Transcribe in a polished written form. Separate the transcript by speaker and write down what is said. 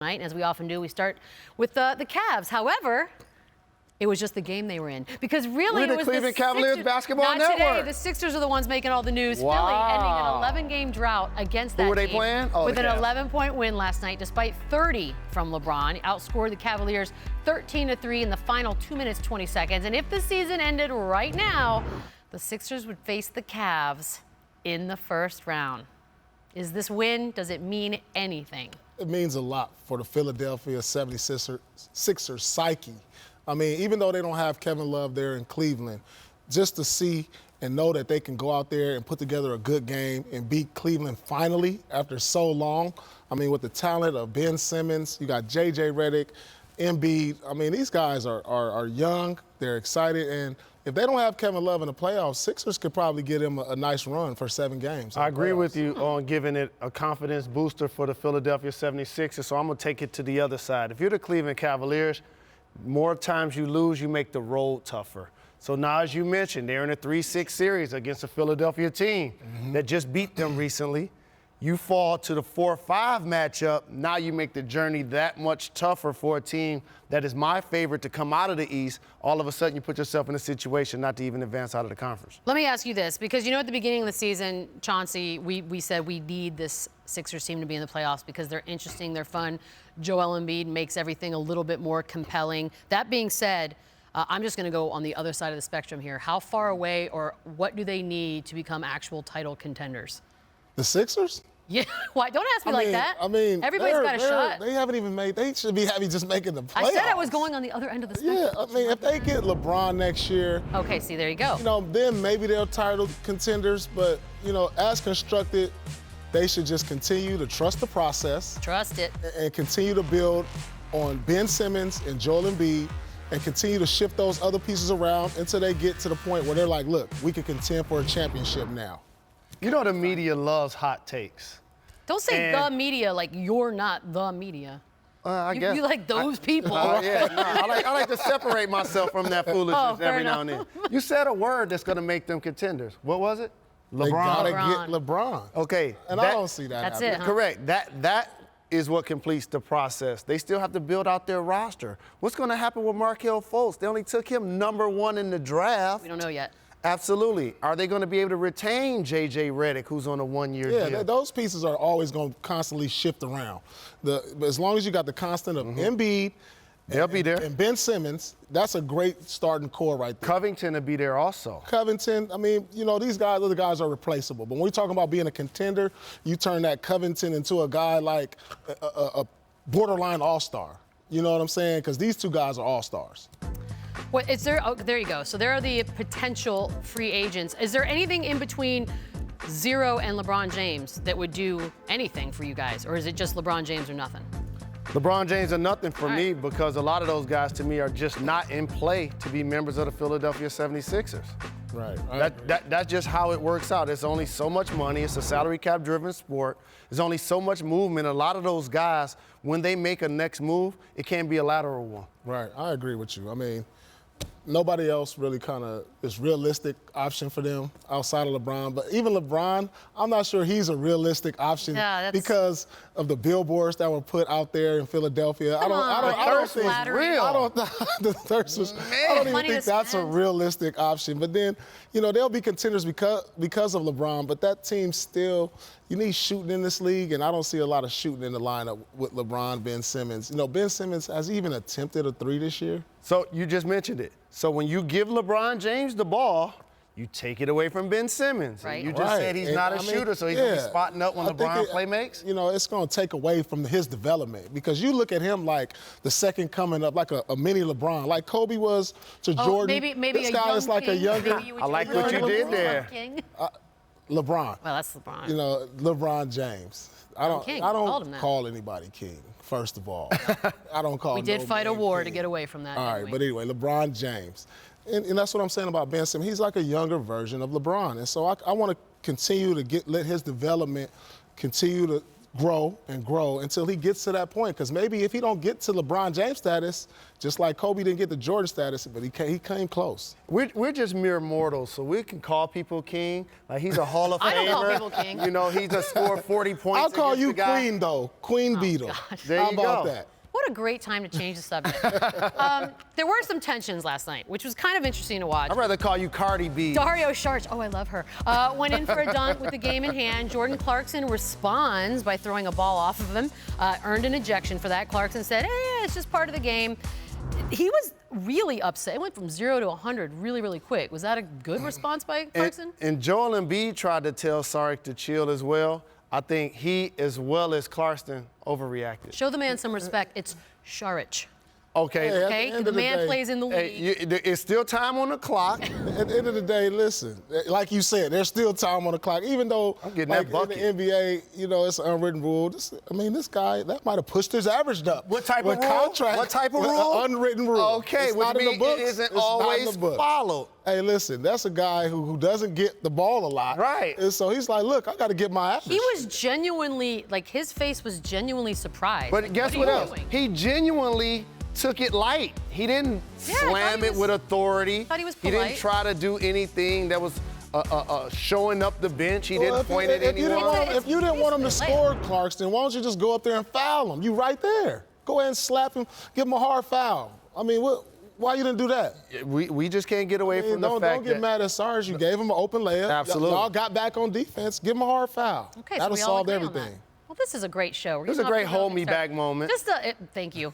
Speaker 1: Tonight, and as we often do, we start with the Cavs. However, it was just the game they were in. Because really,
Speaker 2: We're
Speaker 1: it was
Speaker 2: the Cleveland Cavaliers Basketball
Speaker 1: Network.
Speaker 2: Network.
Speaker 1: The Sixers are the ones making all the news.
Speaker 2: Wow.
Speaker 1: Philly ending an 11-game drought against that
Speaker 2: Who were they
Speaker 1: team
Speaker 2: playing? Oh,
Speaker 1: with an
Speaker 2: the Cavs.
Speaker 1: 11-point win last night, despite 30 from LeBron. Outscored the Cavaliers 13-3 in the final 2 minutes, 20 seconds. And if the season ended right now, the Sixers would face the Cavs in the first round. Is this win, does it mean anything?
Speaker 3: It means a lot for the Philadelphia 76ers psyche. I mean, even though they don't have Kevin Love there in Cleveland, just to see and know that they can go out there and put together a good game and beat Cleveland finally after so long. I mean, with the talent of Ben Simmons, you got J.J. Redick, Embiid. I mean, these guys are young, they're excited, and if they don't have Kevin Love in the playoffs, Sixers could probably get him a nice run for 7 games.
Speaker 2: I agree with you on giving it a confidence booster for the Philadelphia 76ers, so I'm going to take it to the other side. If you're the Cleveland Cavaliers, more times you lose, you make the road tougher. So now, as you mentioned, they're in a 3-6 series against a Philadelphia team that just beat them recently. You fall to the 4-5 matchup. Now you make the journey that much tougher for a team that is my favorite to come out of the East. All of a sudden, you put yourself in a situation not to even advance out of the conference.
Speaker 1: Let me ask you this, because you know at the beginning of the season, Chauncey, we said we need this Sixers team to be in the playoffs because they're interesting, they're fun. Joel Embiid makes everything a little bit more compelling. That being said, I'm just going to go on the other side of the spectrum here. How far away or what do they need to become actual title contenders?
Speaker 3: The Sixers?
Speaker 1: Yeah, why? Don't ask me like that.
Speaker 3: I mean,
Speaker 1: everybody's got a shot.
Speaker 3: They haven't even made. They should be happy just making the playoffs.
Speaker 1: I said I was going on the other end of the spectrum.
Speaker 3: Yeah, I mean, if they get LeBron next year.
Speaker 1: Okay, see, there you go.
Speaker 3: You know, then maybe they're title contenders. But you know, as constructed, they should just continue to trust the process.
Speaker 1: Trust it.
Speaker 3: And continue to build on Ben Simmons and Joel Embiid, and continue to shift those other pieces around until they get to the point where they're like, look, we can contend for a championship now.
Speaker 2: You know the media loves hot takes.
Speaker 1: Don't say the media like you're not the media.
Speaker 2: I guess.
Speaker 1: You like those people.
Speaker 2: Yeah, no, I like to separate myself from that foolishness every now and then. You said a word that's going to make them contenders. What was it? LeBron.
Speaker 3: They gotta get LeBron.
Speaker 2: Okay.
Speaker 3: And I don't see that
Speaker 1: That's
Speaker 3: happening.
Speaker 1: it, huh?
Speaker 2: Correct. That is what completes the process. They still have to build out their roster. What's going to happen with Markelle Fultz? They only took him #1 in the draft.
Speaker 1: We don't know yet.
Speaker 2: Absolutely. Are they going to be able to retain J.J. Redick, who's on a 1-year deal?
Speaker 3: Yeah, those pieces are always going to constantly shift around. But as long as you got the constant of Embiid,
Speaker 2: they'll be there.
Speaker 3: And Ben Simmons, that's a great starting core right there.
Speaker 2: Covington will be there also.
Speaker 3: Covington, I mean, you know, these guys, other guys are replaceable. But when we're talking about being a contender, you turn that Covington into a guy like a borderline all-star. You know what I'm saying? Because these two guys are all-stars.
Speaker 1: What is there? Oh, there you go. So there are the potential free agents. Is there anything in between Zero and LeBron James that would do anything for you guys? Or is it just LeBron James or nothing?
Speaker 2: LeBron James are nothing for me because a lot of those guys to me are just not in play to be members of the Philadelphia 76ers.
Speaker 3: Right.
Speaker 2: That's just how it works out. It's only so much money. It's a salary cap driven sport. There's only so much movement. A lot of those guys, when they make a next move, it can't be a lateral one.
Speaker 3: Right. I agree with you. I mean, nobody else really kind of is realistic option for them outside of LeBron. But even LeBron, I'm not sure he's a realistic option because of the billboards that were put out there in Philadelphia. I don't think it's real. I don't even think that's a realistic option. But then, you know, they'll be contenders because of LeBron. But that team still, you need shooting in this league, and I don't see a lot of shooting in the lineup with LeBron, Ben Simmons. You know, Ben Simmons has even attempted a 3 this year.
Speaker 2: So you just mentioned it. So when you give LeBron James the ball, you take it away from Ben Simmons.
Speaker 1: Right.
Speaker 2: You just said he's not a shooter, so he's going to be spotting up when LeBron play makes?
Speaker 3: You know, it's going to take away from his development because you look at him like the second coming up, like a mini LeBron, like Kobe was to Jordan.
Speaker 1: Maybe
Speaker 3: this
Speaker 1: a
Speaker 3: guy
Speaker 1: young
Speaker 3: is like
Speaker 1: king.
Speaker 3: a younger.
Speaker 2: I like what you did there.
Speaker 3: LeBron.
Speaker 1: Well, that's LeBron.
Speaker 3: You know, LeBron James. I don't call anybody king, first of all. I don't call
Speaker 1: We did fight a war
Speaker 3: king.
Speaker 1: to get away from that.
Speaker 3: All right, but anyway, LeBron James. And that's what I'm saying about Ben Simmons. He's like a younger version of LeBron. And so I want to continue to let his development continue to grow and grow until he gets to that point. Because maybe if he don't get to LeBron James status, just like Kobe didn't get to Jordan status, but he came close.
Speaker 2: We're just mere mortals, so we can call people king. Like, he's a Hall of Famer.
Speaker 1: I don't call people king.
Speaker 2: You know, he just scored 40 points.
Speaker 3: I'll call you
Speaker 2: the guy.
Speaker 3: queen, though. Queen Beetle.
Speaker 1: Gosh.
Speaker 2: There
Speaker 3: How
Speaker 2: you
Speaker 3: about
Speaker 2: go.
Speaker 3: that?
Speaker 1: What a great time to change the subject. There were some tensions last night, which was kind of interesting to watch.
Speaker 2: I'd rather call you Cardi B.
Speaker 1: Dario Saric, oh, I love her, went in for a dunk with the game in hand. Jordan Clarkson responds by throwing a ball off of him, earned an ejection for that. Clarkson said, hey, it's just part of the game. He was really upset. It went from 0 to 100 really, really quick. Was that a good response by Clarkson?
Speaker 2: And Joel Embiid tried to tell Saric to chill as well. I think he, as well as Clarkson, overreacted.
Speaker 1: Show the man some respect. It's Saric.
Speaker 2: Okay.
Speaker 3: Hey,
Speaker 1: Okay, the man plays in the league.
Speaker 2: It's still time on the clock.
Speaker 3: At the end of the day, listen, like you said, there's still time on the clock. Even though,
Speaker 2: I'm getting
Speaker 3: like
Speaker 2: that bucket.
Speaker 3: in the NBA, you know, it's an unwritten rule. This guy, that might have pushed his average up.
Speaker 2: What type
Speaker 3: With
Speaker 2: of rule?
Speaker 3: contract,
Speaker 2: What type of
Speaker 3: with
Speaker 2: rule?
Speaker 3: an unwritten rule.
Speaker 2: Okay,
Speaker 3: it's
Speaker 2: which
Speaker 3: not in
Speaker 2: means
Speaker 3: the books.
Speaker 2: it isn't
Speaker 3: It's not in
Speaker 2: always
Speaker 3: the books.
Speaker 2: followed.
Speaker 3: Hey, listen, that's a guy who doesn't get the ball a lot.
Speaker 2: Right.
Speaker 3: And so he's like, look, I got to get my average.
Speaker 1: He was genuinely, like, his face was genuinely surprised.
Speaker 2: But
Speaker 1: Like,
Speaker 2: guess
Speaker 1: are
Speaker 2: what
Speaker 1: you
Speaker 2: else?
Speaker 1: doing?
Speaker 2: He genuinely took it light. He didn't
Speaker 1: Yeah, I thought
Speaker 2: slam
Speaker 1: he
Speaker 2: it
Speaker 1: was-
Speaker 2: with authority.
Speaker 1: thought he was
Speaker 2: He didn't
Speaker 1: polite.
Speaker 2: try to do anything that was showing up the bench. He didn't point at
Speaker 3: if you
Speaker 2: anyone.
Speaker 3: if you didn't want him to
Speaker 1: basically a
Speaker 3: score, Clarkson, why don't you just go up there and foul him? You right there. Go ahead and slap him, give him a hard foul. I mean, why you didn't do that?
Speaker 2: We just can't get away from the
Speaker 3: Don't
Speaker 2: fact
Speaker 3: get
Speaker 2: that
Speaker 3: mad at Sarge. You gave him an open layup.
Speaker 2: Absolutely.
Speaker 3: Y'all got back on defense. Give him a hard foul.
Speaker 1: Okay,
Speaker 3: That'll
Speaker 1: so we all
Speaker 3: solve
Speaker 1: agree on
Speaker 3: everything.
Speaker 1: that. Well, this is a great show.
Speaker 2: it was a great hold me back moment.
Speaker 1: Thank you.